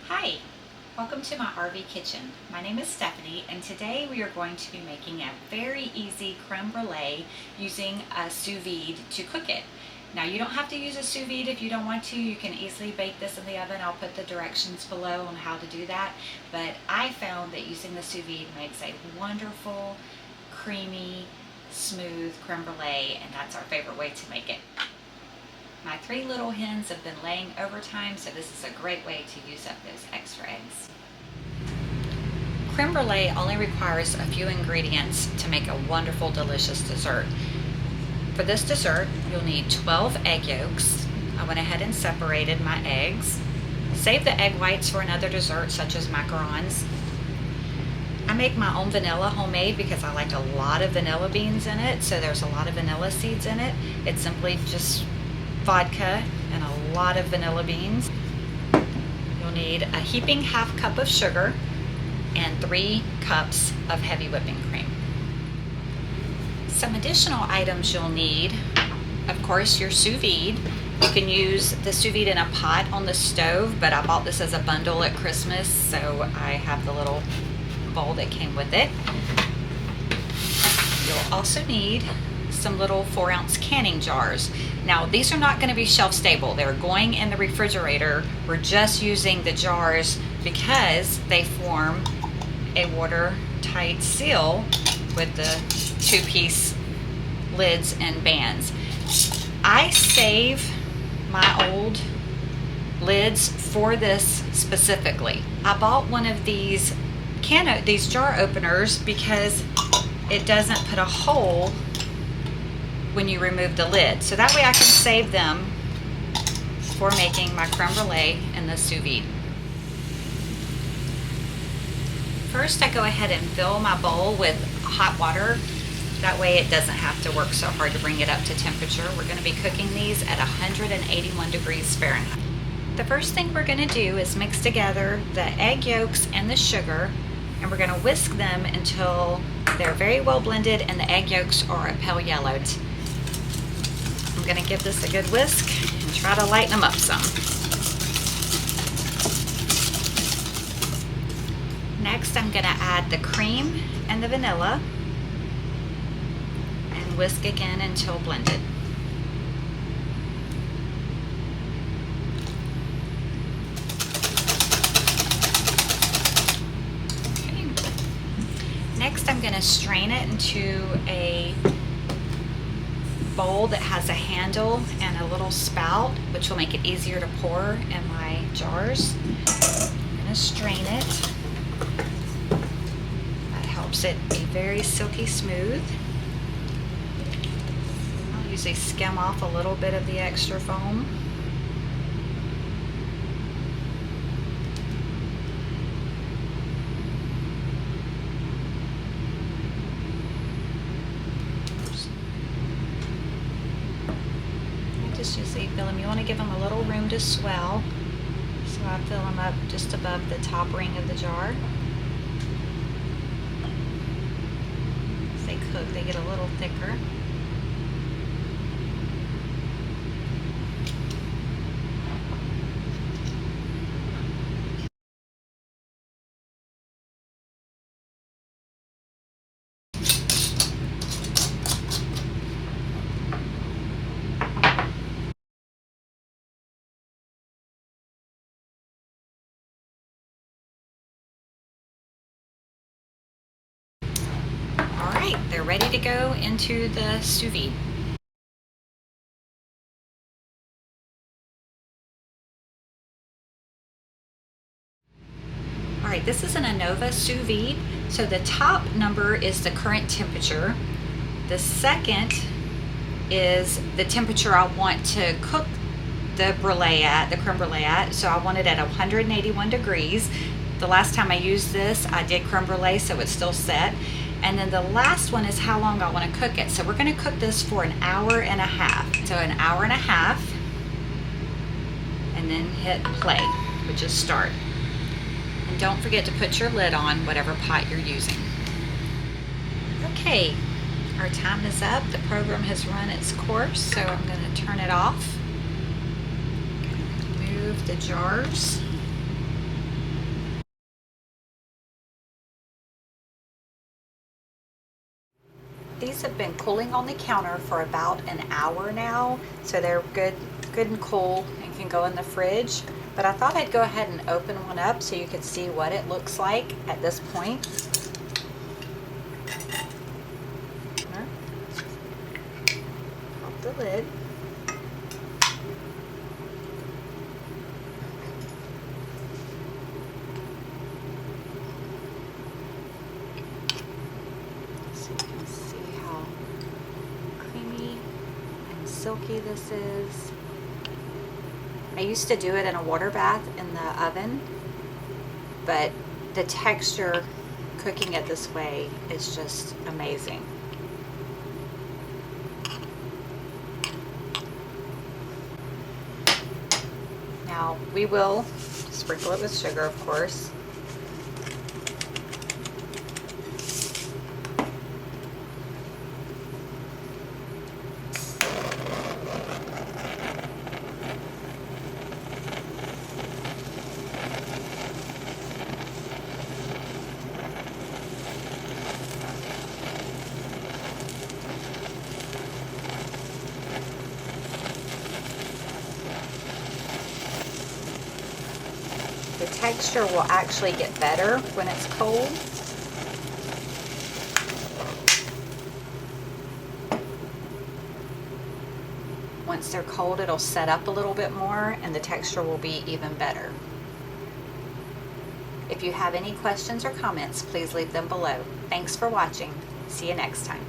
Hi, welcome to my RV kitchen. My name is Stephanie and today we are going to be making a very easy creme brulee using a sous vide to cook it. Now you don't have to use a sous vide if you don't want to. You can easily bake this in the oven. I'll put the directions below on how to do that. But I found that using the sous vide makes a wonderful, creamy, smooth creme brulee, and that's our favorite way to make it. My 3 little hens have been laying overtime, so this is a great way to use up those extra eggs. Creme brulee only requires a few ingredients to make a wonderful, delicious dessert. For this dessert, you'll need 12 egg yolks. I went ahead and separated my eggs. Save the egg whites for another dessert, such as macarons. I make my own vanilla homemade because I like a lot of vanilla beans in it, so there's a lot of vanilla seeds in it. It's simply just vodka and a lot of vanilla beans. You'll need a heaping half cup of sugar and 3 cups of heavy whipping cream. Some additional items you'll need, of course, your sous vide. You can use the sous vide in a pot on the stove, but I bought this as a bundle at Christmas, so I have the little bowl that came with it. You'll also need some little 4-ounce canning jars. Now these are not going to be shelf stable. They're going in the refrigerator. We're just using the jars because they form a watertight seal with the 2-piece lids and bands. I save my old lids for this specifically. I bought one of these jar openers because it doesn't put a hole when you remove the lid. So that way I can save them for making my creme brulee in the sous vide. First, I go ahead and fill my bowl with hot water. That way it doesn't have to work so hard to bring it up to temperature. We're going to be cooking these at 181 degrees Fahrenheit. The first thing we're going to do is mix together the egg yolks and the sugar, and we're going to whisk them until they're very well blended and the egg yolks are a pale yellow. I'm going to give this a good whisk and try to lighten them up some. Next, I'm going to add the cream and the vanilla and whisk again until blended. Okay. Next, I'm going to strain it into a bowl that has a handle and a little spout, which will make it easier to pour in my jars. I'm going to strain it. That helps it be very silky smooth. I'll usually skim off a little bit of the extra foam. Just usually fill them. You want to give them a little room to swell, so I fill them up just above the top ring of the jar. As they cook, they get a little thicker. Alright, they're ready to go into the sous vide. Alright, this is an ANOVA sous vide, so the top number is the current temperature. The second is the temperature I want to cook the brulee at, the creme brulee at, so I want it at 181 degrees. The last time I used this, I did creme brulee, so it's still set. And then the last one is how long I want to cook it. So we're going to cook this for an hour and a half. So an hour and a half, and then hit play, which is start. And don't forget to put your lid on whatever pot you're using. Okay, our time is up. The program has run its course, so I'm going to turn it off. Move the jars. These have been cooling on the counter for about an hour now, so they're good and cool and can go in the fridge. But I thought I'd go ahead and open one up so you could see what it looks like at this point. Pop the lid. So you can see how creamy and silky this is. I used to do it in a water bath in the oven, but the texture cooking it this way is just amazing. Now we will sprinkle it with sugar, of course. The texture will actually get better when it's cold. Once they're cold, it'll set up a little bit more and the texture will be even better. If you have any questions or comments, please leave them below. Thanks for watching. See you next time.